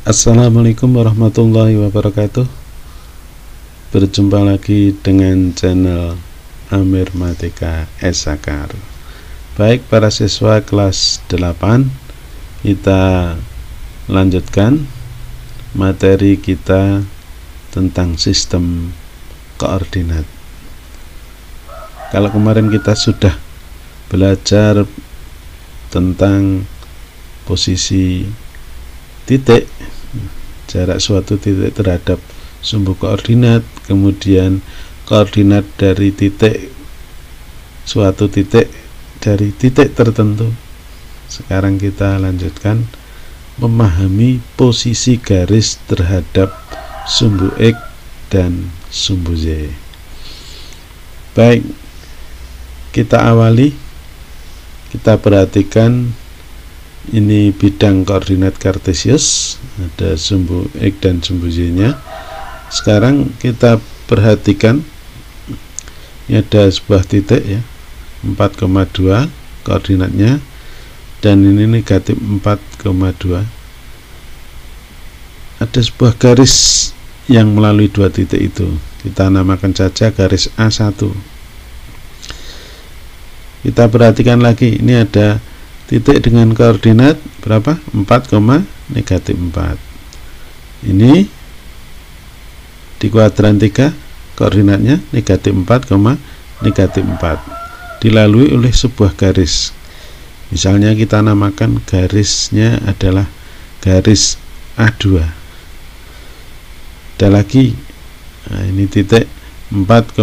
Assalamualaikum warahmatullahi wabarakatuh. Berjumpa lagi dengan channel Amir Matika Esakar. Baik para siswa kelas 8, kita lanjutkan materi kita tentang sistem koordinat. Kalau kemarin kita sudah belajar tentang posisi titik, jarak suatu titik terhadap sumbu koordinat, kemudian koordinat dari titik suatu titik dari titik tertentu. Sekarang kita lanjutkan memahami posisi garis terhadap sumbu X dan sumbu Y. Baik, kita awali, kita perhatikan ini bidang koordinat kartesius, ada sumbu X dan sumbu Y nya. Sekarang kita perhatikan ini ada sebuah titik ya, 4,2 koordinatnya, dan ini negatif 4,2. Ada sebuah garis yang melalui dua titik itu, kita namakan saja garis A1. Kita perhatikan lagi, ini ada titik dengan koordinat berapa? 4, negatif 4. Ini di kuadran 3 koordinatnya negatif 4, negatif 4, dilalui oleh sebuah garis. Misalnya kita namakan garisnya adalah garis A2. Ada lagi, nah ini titik 4,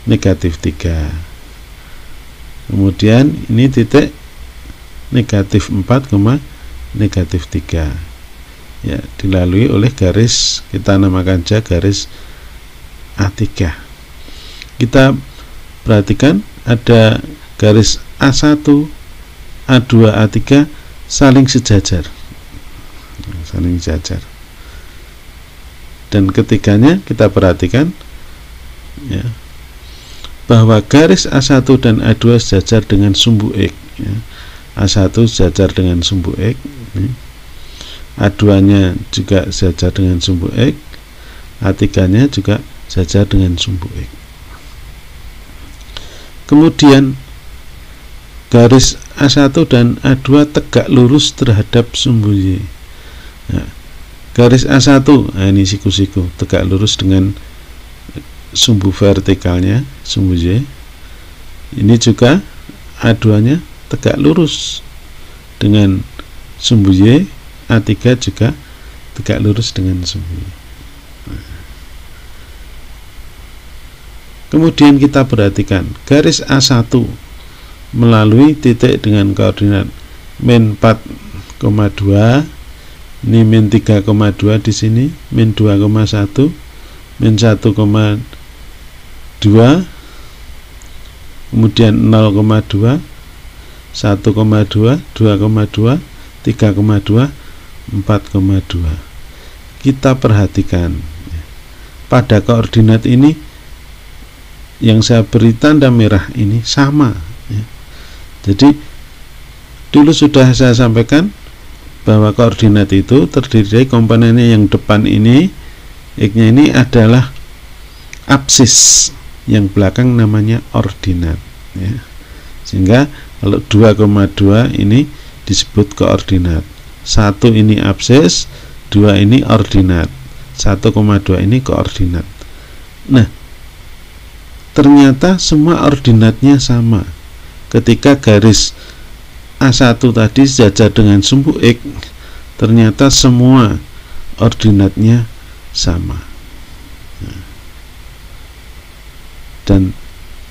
negatif 3. Kemudian ini titik negatif 4, negatif 3 ya, dilalui oleh garis, kita namakan saja garis A3. Kita perhatikan ada garis A1, A2, A3 saling sejajar, dan ketiganya kita perhatikan ya, bahwa garis A1 dan A2 sejajar dengan sumbu X ya. A1 sejajar dengan sumbu X, A2 nya juga sejajar dengan sumbu X, A3 nya juga sejajar dengan sumbu X. Kemudian garis A1 dan A2 tegak lurus terhadap sumbu Y. Nah, garis A1, nah ini siku-siku, tegak lurus dengan sumbu vertikalnya, sumbu Y. Ini juga A2 nya tegak lurus dengan sumbu Y, A3 juga tegak lurus dengan sumbu Y. Kemudian kita perhatikan garis A1 melalui titik dengan koordinat min 4,2, ini min 3,2 di sini, min 2,1, min 1,2, kemudian 0,2, 1,2, 2,2, 3,2, 4,2. Kita perhatikan pada koordinat ini yang saya beri tanda merah ini sama ya. Jadi dulu sudah saya sampaikan bahwa koordinat itu terdiri dari komponennya yang depan ini, X-nya ini adalah absis, yang belakang namanya ordinat ya. Sehingga kalau 2,2 ini disebut koordinat, 1 ini absis, 2 ini ordinat, 1,2 ini koordinat. Nah, ternyata semua ordinatnya sama. Ketika garis A1 tadi sejajar dengan sumbu X, ternyata semua ordinatnya sama. Dan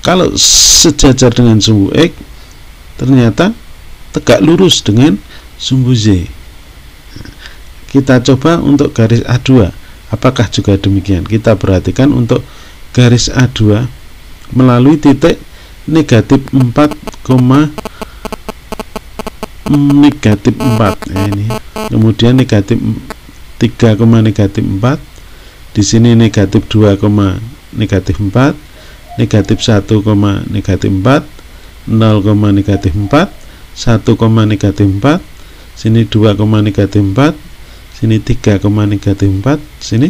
kalau sejajar dengan sumbu X, ternyata tegak lurus dengan sumbu Y. Kita coba untuk garis A2, apakah juga demikian? Kita perhatikan untuk garis A2 melalui titik negatif 4, negatif 4 ya, ini. Kemudian negatif 3, negatif 4, di sini negatif 2, negatif 4, negatif 1, negatif 4, 0, negatif 4, 1, negatif 4, sini 2, negatif 4, sini 3,-4, sini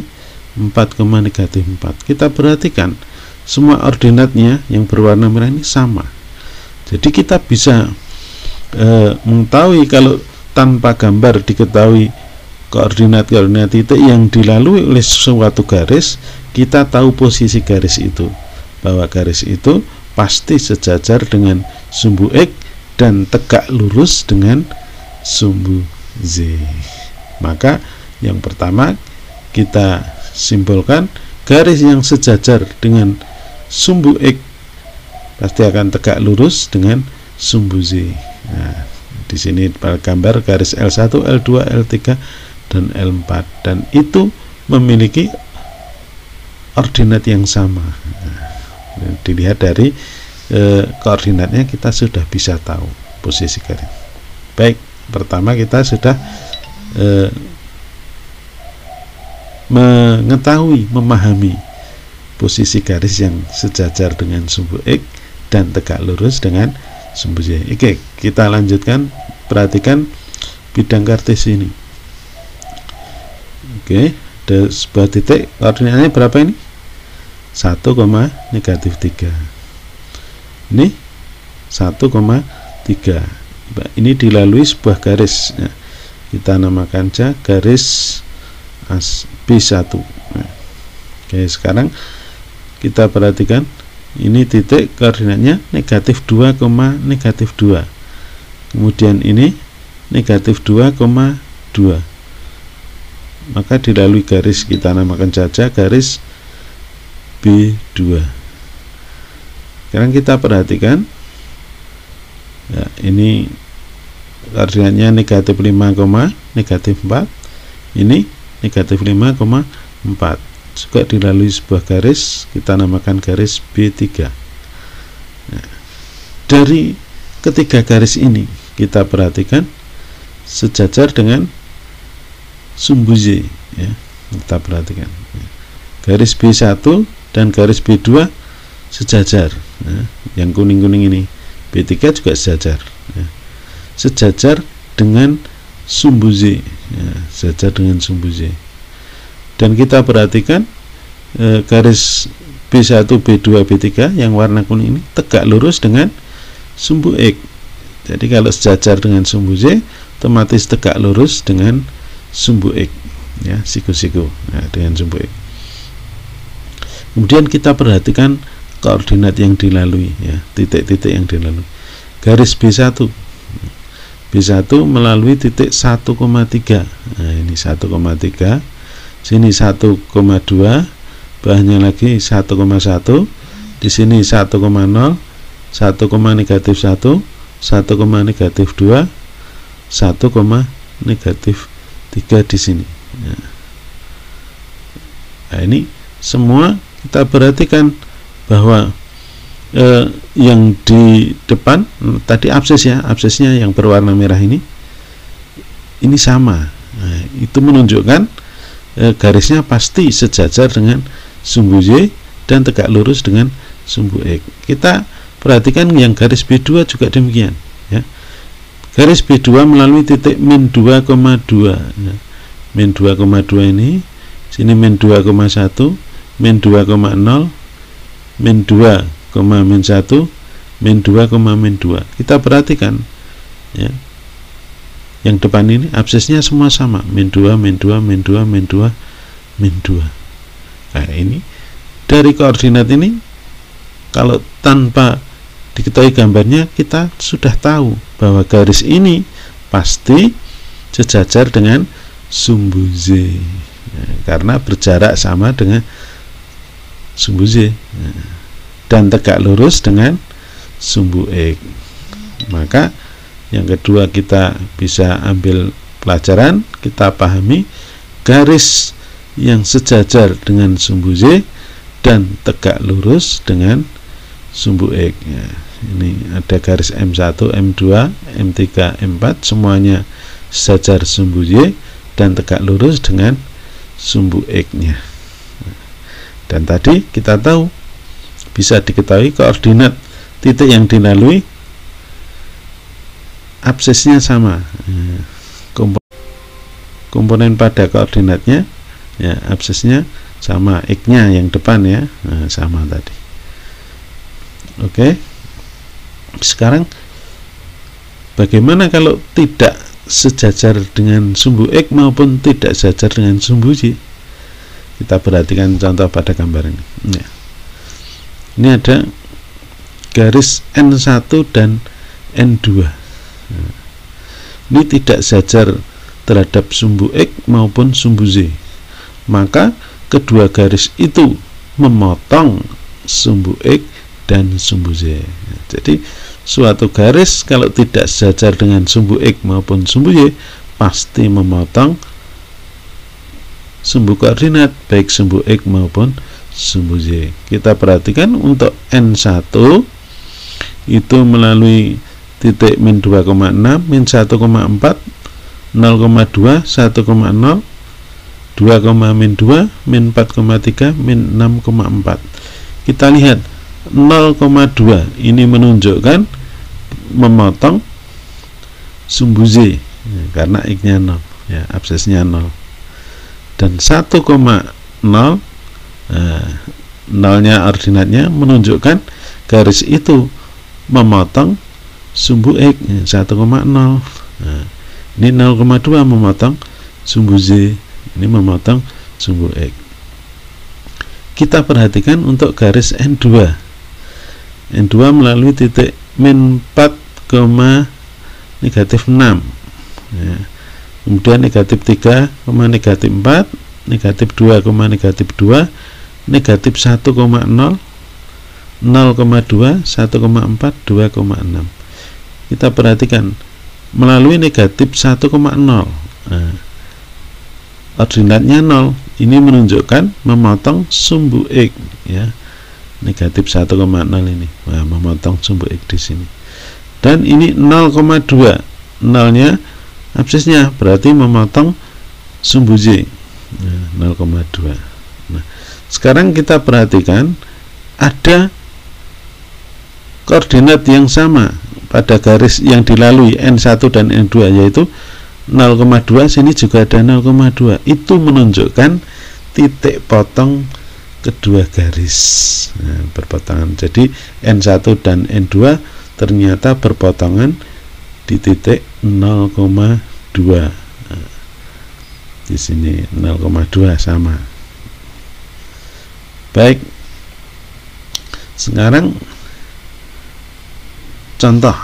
4,-4. Kita perhatikan semua ordinatnya yang berwarna merah ini sama. Jadi kita bisa mengetahui kalau tanpa gambar diketahui koordinat-koordinat titik yang dilalui oleh suatu garis, kita tahu posisi garis itu, bahwa garis itu pasti sejajar dengan sumbu X dan tegak lurus dengan sumbu Z. Maka yang pertama kita simpulkan garis yang sejajar dengan sumbu X pasti akan tegak lurus dengan sumbu Z. Nah, di sini pada gambar garis L1, L2, L3 dan L4, dan itu memiliki ordinat yang sama. Nah, dilihat dari koordinatnya kita sudah bisa tahu posisi garis. Baik, pertama kita sudah mengetahui, memahami posisi garis yang sejajar dengan sumbu X dan tegak lurus dengan sumbu Z. Oke, kita lanjutkan. Perhatikan bidang kartesi ini. Oke, ada sebuah titik, koordinatnya berapa ini? 1, -3. Ini 1,3. Ini dilalui sebuah garis. Nah, kita namakan saja garis B1. Nah, oke, sekarang kita perhatikan ini titik koordinatnya -2, -2. Kemudian ini -2,2. Maka dilalui garis, kita namakan saja garis B2. Sekarang kita perhatikan ya, ini koordinatnya -5, -4. Ini -5,4. Juga dilalui sebuah garis, kita namakan garis B3. Nah, dari ketiga garis ini kita perhatikan sejajar dengan sumbu Z ya. Kita perhatikan ya. Garis B1 dan garis B2 sejajar ya. Yang kuning-kuning ini B3 juga sejajar ya. Sejajar dengan sumbu Z ya. Sejajar dengan sumbu Z. Dan kita perhatikan garis B1, B2, B3 yang warna kuning ini tegak lurus dengan sumbu X. Jadi kalau sejajar dengan sumbu Z, otomatis tegak lurus dengan sumbu X ya, siku-siku ya, dengan sumbu X. Kemudian kita perhatikan koordinat yang dilalui ya, titik-titik yang dilalui. Garis B1 melalui titik 1,3. Nah, ini 1,3. Sini 1,2, bawahnya lagi 1,1, di sini 1,0, 1,-1, 1,-2, 1,-3 di sini. Nah, ini semua kita perhatikan bahwa yang di depan tadi abses ya, absesnya yang berwarna merah ini sama. Nah, itu menunjukkan garisnya pasti sejajar dengan sumbu Z dan tegak lurus dengan sumbu X. Kita perhatikan yang garis B2 juga demikian ya. Garis B2 melalui titik -2,2 ya. -2,2 ini sini -2,1, -2,0, -2,-1, -2,-2. Kita perhatikan ya. Yang depan ini absesnya semua sama, -2, -2, -2, -2, -2. Nah, ini dari koordinat ini kalau tanpa diketahui gambarnya kita sudah tahu bahwa garis ini pasti sejajar dengan sumbu Z ya, karena berjarak sama dengan sumbu Z ya, dan tegak lurus dengan sumbu X. Maka yang kedua kita bisa ambil pelajaran, kita pahami garis yang sejajar dengan sumbu Z dan tegak lurus dengan sumbu X ya. Ini ada garis M1, M2, M3, M4 semuanya sejajar sumbu Z dan tegak lurus dengan sumbu X nya. Dan tadi kita tahu bisa diketahui koordinat titik yang dilalui absesnya sama. komponen pada koordinatnya ya, absisnya sama, X-nya yang depan ya, nah, sama tadi. Oke. Sekarang bagaimana kalau tidak sejajar dengan sumbu X maupun tidak sejajar dengan sumbu Y? Kita perhatikan contoh pada gambar ini ya. Ini ada garis N1 dan N2. Nah, ini tidak sejajar terhadap sumbu X maupun sumbu Z, maka kedua garis itu memotong sumbu X dan sumbu Z. Jadi suatu garis kalau tidak sejajar dengan sumbu X maupun sumbu Y pasti memotong sumbu koordinat baik sumbu X maupun sumbu Y. Kita perhatikan untuk N1 itu melalui titik min 2,6, min 1,4, 0,2, 1,0, 2, min 2, min 4,3, min 6,4. Kita lihat 0,2 ini menunjukkan memotong sumbu Z ya, karena X-nya 0 ya, absisnya 0. Dan 1,0 nolnya ordinatnya menunjukkan garis itu memotong sumbu X ya, 1,0. Nah, ini 0,2 memotong sumbu Z, ini memotong sumbu X. Kita perhatikan untuk garis N2. N2 melalui titik min 4, negatif 6 ya. Kemudian negatif 3, negatif 4, negatif 2, negatif 2, negatif 1,0, 0,2, 1,4, 2,6. Kita perhatikan melalui negatif 1,0 ordinatnya 0, ini menunjukkan memotong sumbu X ya, negatif 1,0 ini memotong sumbu X di sini. Dan ini 0,2 nolnya absisnya berarti memotong sumbu Z 0,2. Nah, sekarang kita perhatikan ada koordinat yang sama pada garis yang dilalui N1 dan N2 yaitu 0,2, sini juga ada 0,2. Itu menunjukkan titik potong kedua garis berpotongan. Jadi N1 dan N2 ternyata berpotongan di titik 0,2. Di sini 0,2 sama. Baik. Sekarang contoh,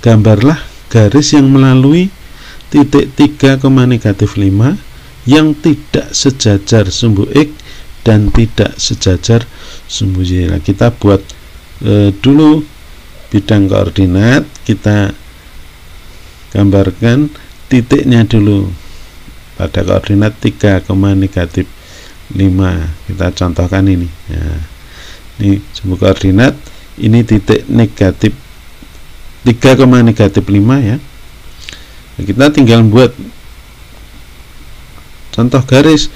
gambarlah garis yang melalui titik 3, negatif 5 yang tidak sejajar sumbu X dan tidak sejajar sumbu Y. Nah, kita buat dulu bidang koordinat, kita gambarkan titiknya dulu pada koordinat 3, negatif 5. Kita contohkan ini ya. Ini sumbu koordinat, ini titik negatif 3, negatif 5 ya. Kita tinggal buat contoh garis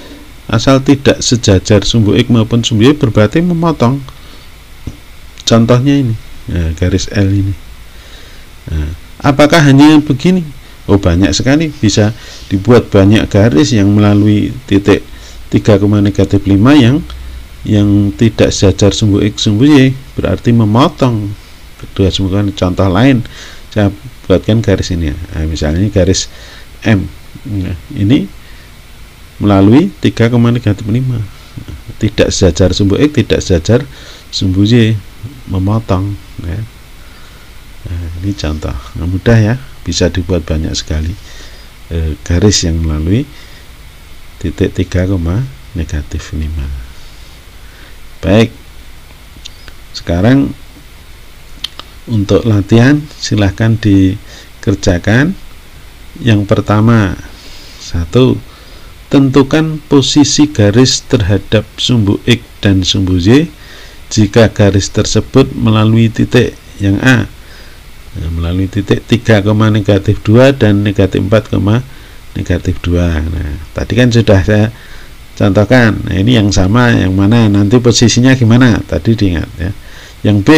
asal tidak sejajar sumbu X maupun sumbu Y berarti memotong. Contohnya ini ya, garis L ini. Nah, apakah hanya begini? Oh, banyak sekali, bisa dibuat banyak garis yang melalui titik 3, negatif 5 yang tidak sejajar sumbu X sumbu Y berarti memotong kedua sumbu. Contoh lain saya buatkan garis ini ya. Nah, misalnya ini garis M. Nah, ini melalui 3, negatif 5 tidak sejajar sumbu X, tidak sejajar sumbu Y, memotong ya. Nah, ini contoh. Nah, mudah ya, bisa dibuat banyak sekali garis yang melalui titik 3, negatif 5. Baik, sekarang untuk latihan silahkan dikerjakan. Yang pertama, 1. Tentukan posisi garis terhadap sumbu X dan sumbu Y jika garis tersebut melalui titik yang A. Nah, melalui titik 3, negatif 2 dan negatif 4, negatif 2. Nah, tadi kan sudah saya contohkan. Nah, ini yang sama, yang mana nanti posisinya gimana? Tadi diingat ya. Yang B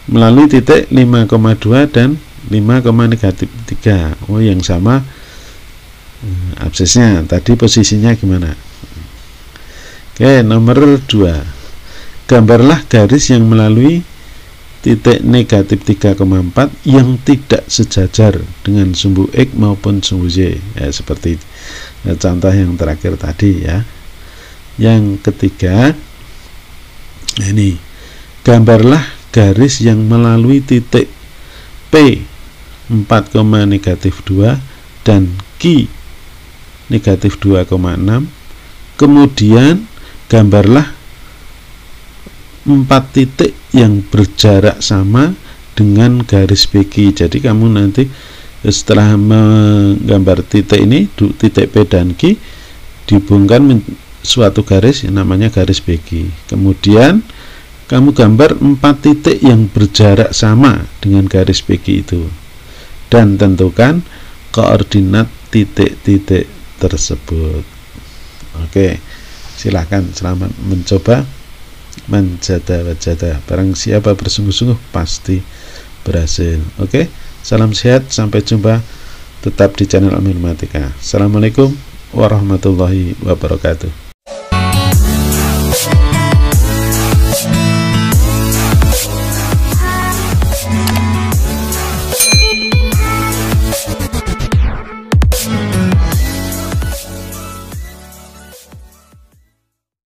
melalui titik 5,2 dan 5, negatif 3. Oh, yang sama absisnya tadi posisinya gimana. Oke, nomor 2, gambarlah garis yang melalui titik negatif 3,4 yang tidak sejajar dengan sumbu X maupun sumbu Y, ya, seperti contoh yang terakhir tadi ya. Yang ketiga, ini gambarlah garis yang melalui titik P 4, negatif 2 dan Q negatif 2,6. Kemudian gambarlah 4 titik yang berjarak sama dengan garis PQ. Jadi kamu nanti setelah menggambar titik ini, titik P dan Q, dihubungkan suatu garis yang namanya garis PQ. Kemudian kamu gambar 4 titik yang berjarak sama dengan garis PQ itu dan tentukan koordinat titik-titik tersebut. Oke, silahkan, selamat mencoba. Manjada wajada, barang siapa bersungguh-sungguh pasti berhasil. Oke, salam sehat, sampai jumpa, tetap di channel Ilmu Informatika. Assalamualaikum warahmatullahi wabarakatuh.